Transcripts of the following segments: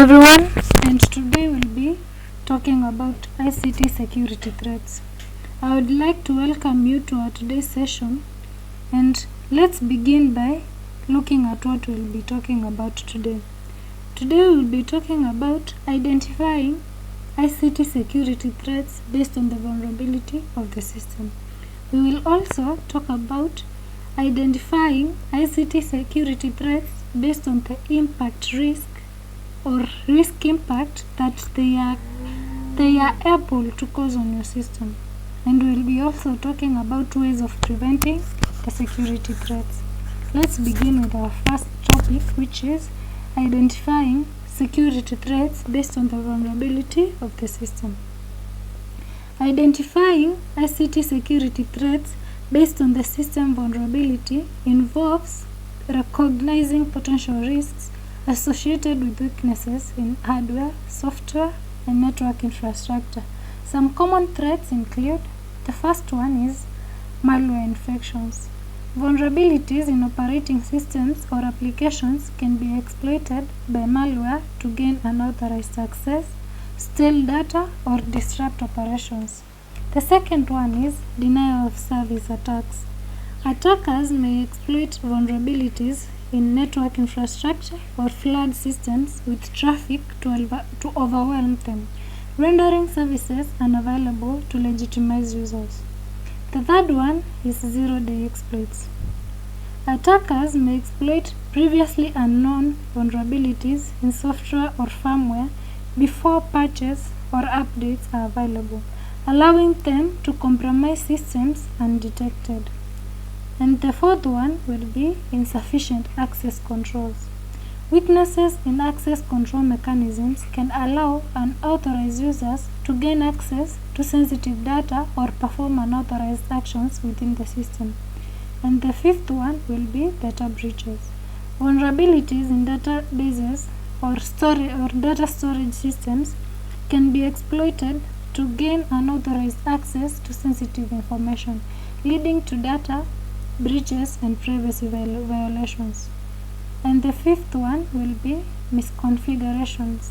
everyone, and today we'll be talking about ICT security threats. I would like to welcome you to our today's session, and let's begin by looking at what we'll be talking about today. Today we'll be talking about identifying ICT security threats based on the vulnerability of the system. We will also talk about identifying ICT security threats based on the impact risk or risk impact that they are able to cause on your system. And we'll be also talking about ways of preventing the security threats. Let's begin with our first topic, which is identifying security threats based on the vulnerability of the system. Identifying ICT security threats based on the system vulnerability involves recognizing potential risks associated with weaknesses in hardware, software, and network infrastructure. Some common threats include: the first one is malware infections. Vulnerabilities in operating systems or applications can be exploited by malware to gain unauthorized access, steal data, or disrupt operations. The second one is denial of service attacks. Attackers may exploit vulnerabilities in network infrastructure or flood systems with traffic to overwhelm them, rendering services unavailable to legitimate users. The third one is zero-day exploits. Attackers may exploit previously unknown vulnerabilities in software or firmware before patches or updates are available, allowing them to compromise systems undetected. And the fourth one will be insufficient access controls. Weaknesses in access control mechanisms can allow unauthorized users to gain access to sensitive data or perform unauthorized actions within the system. And the fifth one will be data breaches. Vulnerabilities in databases or data storage systems can be exploited to gain unauthorized access to sensitive information, leading to data breaches and privacy violations. And the fifth one will be misconfigurations.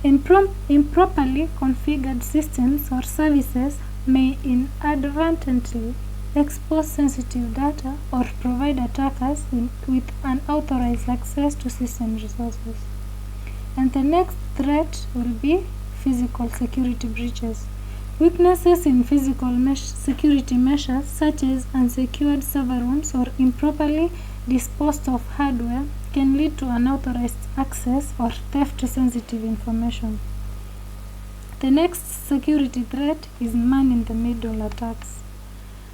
Improperly configured systems or services may inadvertently expose sensitive data or provide attackers with unauthorized access to system resources. And the next threat will be physical security breaches. Weaknesses in physical security measures, such as unsecured server rooms or improperly disposed of hardware, can lead to unauthorized access or theft to sensitive information. The next security threat is man-in-the-middle attacks.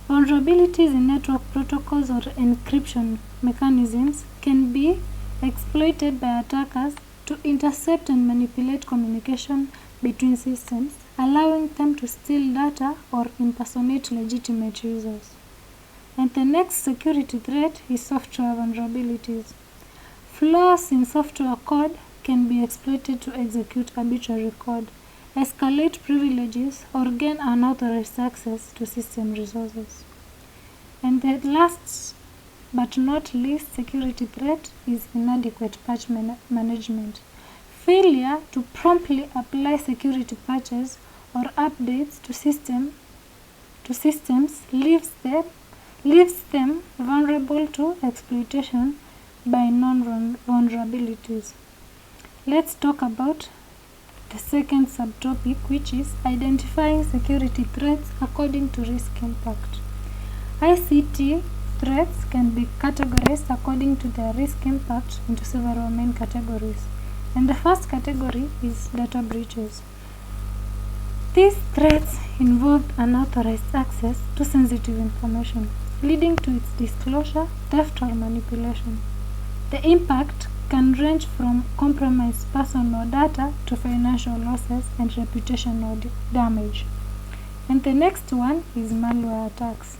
Vulnerabilities in network protocols or encryption mechanisms can be exploited by attackers to intercept and manipulate communication between systems, allowing them to steal data or impersonate legitimate users. And the next security threat is software vulnerabilities. Flaws in software code can be exploited to execute arbitrary code, escalate privileges, or gain unauthorized access to system resources. And the last but not least security threat is inadequate patch management. Failure to promptly apply security patches or updates to systems leaves them vulnerable to exploitation by non-vulnerabilities. Let's talk about the second subtopic, which is identifying security threats according to risk impact. ICT threats can be categorized according to their risk impact into several main categories. And the first category is data breaches. These threats involve unauthorized access to sensitive information, leading to its disclosure, theft, or manipulation. The impact can range from compromised personal data to financial losses and reputational damage. And the next one is malware attacks.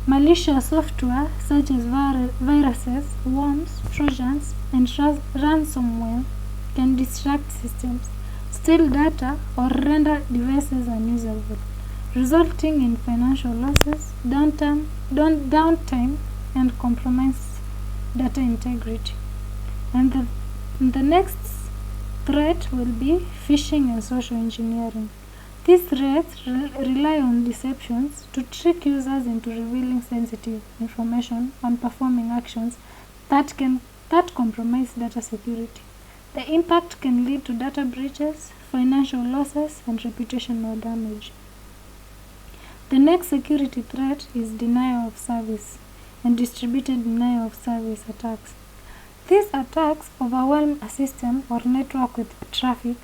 Malicious software such as viruses, worms, trojans, and ransomware can disrupt systems, steal data, or render devices unusable, resulting in financial losses, downtime, and compromised data integrity. And the next threat will be phishing and social engineering. These threats rely on deceptions to trick users into revealing sensitive information and performing actions that compromise data security. The impact can lead to data breaches, financial losses, and reputational damage. The next security threat is denial of service and distributed denial of service attacks. These attacks overwhelm a system or network with traffic,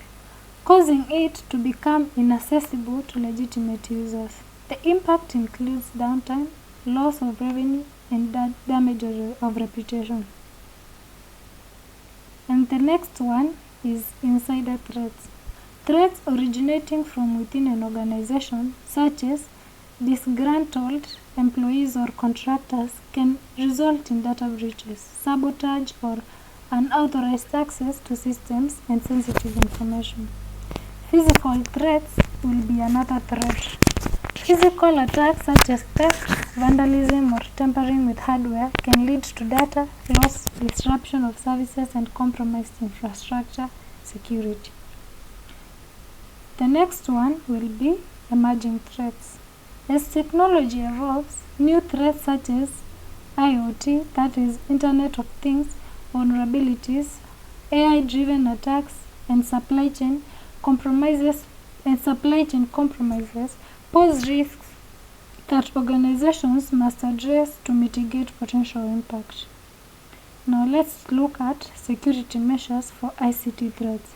causing it to become inaccessible to legitimate users. The impact includes downtime, loss of revenue, and damage of reputation. And the next one is insider threats. Threats originating from within an organization, such as disgruntled employees or contractors, can result in data breaches, sabotage, or unauthorized access to systems and sensitive information. Physical threats will be another threat. Physical attacks such as theft, vandalism, or tampering with hardware can lead to data loss, disruption of services, and compromised infrastructure security. The next one will be emerging threats. As technology evolves, new threats such as IoT, that is Internet of Things, vulnerabilities, AI-driven attacks, and supply chain compromises pose risks that organizations must address to mitigate potential impact. Now let's look at security measures for ICT threats.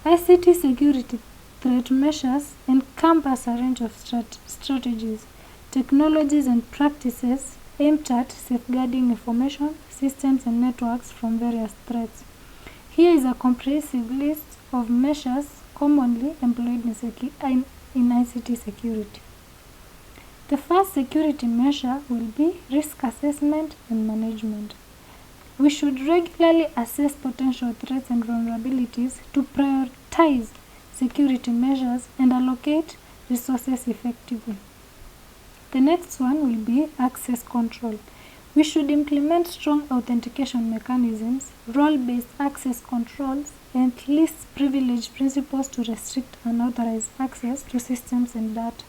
ICT security threat measures encompass a range of strategies, technologies, and practices aimed at safeguarding information, systems, and networks from various threats. Here is a comprehensive list of measures commonly employed in ICT security. The first security measure will be risk assessment and management. We should regularly assess potential threats and vulnerabilities to prioritize security measures and allocate resources effectively. The next one will be access control. We should implement strong authentication mechanisms, role-based access controls, and least privilege principles to restrict unauthorized access to systems and data.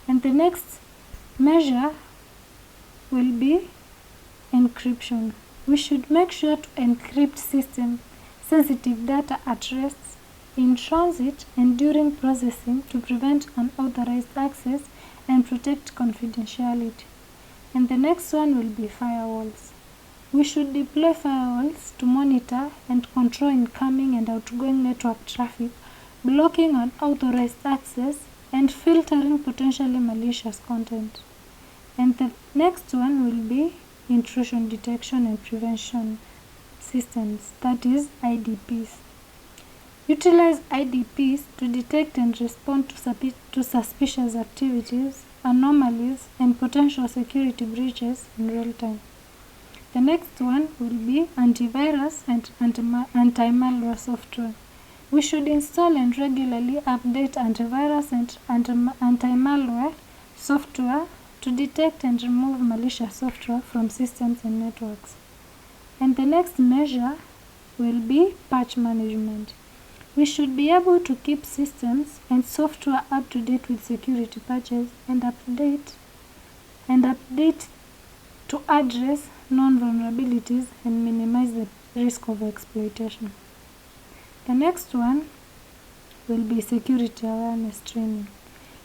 And the next measure will be encryption. We should make sure to encrypt sensitive data at rest, in transit, and during processing to prevent unauthorized access and protect confidentiality. And the next one will be firewalls. We should deploy firewalls to monitor and control incoming and outgoing network traffic, blocking unauthorized access, and filtering potentially malicious content. And the next one will be intrusion detection and prevention systems, that is IDPs. Utilize IDPs to detect and respond to suspicious activities, anomalies, and potential security breaches in real time. The next one will be antivirus and anti-malware software. We should install and regularly update antivirus and anti-malware software to detect and remove malicious software from systems and networks. And the next measure will be patch management. We should be able to keep systems and software up to date with security patches and update to address known vulnerabilities and minimize the risk of exploitation. The next one will be security awareness training.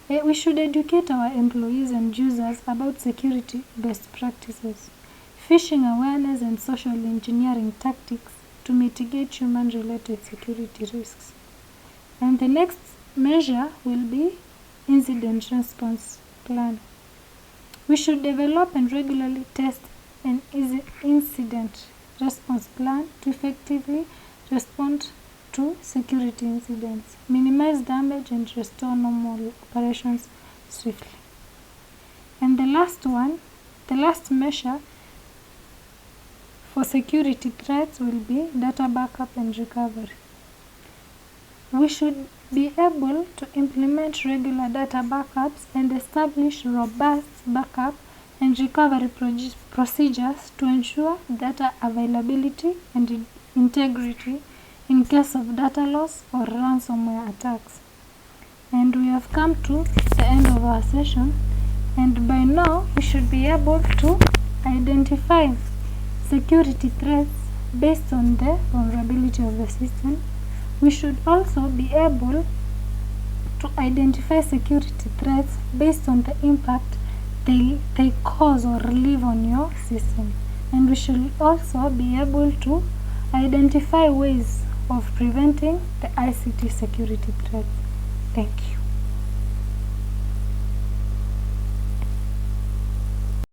We should educate our employees and users about security best practices, phishing awareness, and social engineering tactics to mitigate human-related security risks. And the next measure will be incident response plan. We should develop and regularly test an incident response plan to effectively respond to security incidents, minimize damage, and restore normal operations swiftly. And the last measure for security threats will be data backup and recovery. We should be able to implement regular data backups and establish robust backup and recovery procedures to ensure data availability and integrity in case of data loss or ransomware attacks. And we have come to the end of our session, and by now we should be able to identify security threats based on the vulnerability of the system. We should also be able to identify security threats based on the impact they cause or leave on your system. And we should also be able to identify ways of preventing the ICT security threats. Thank you.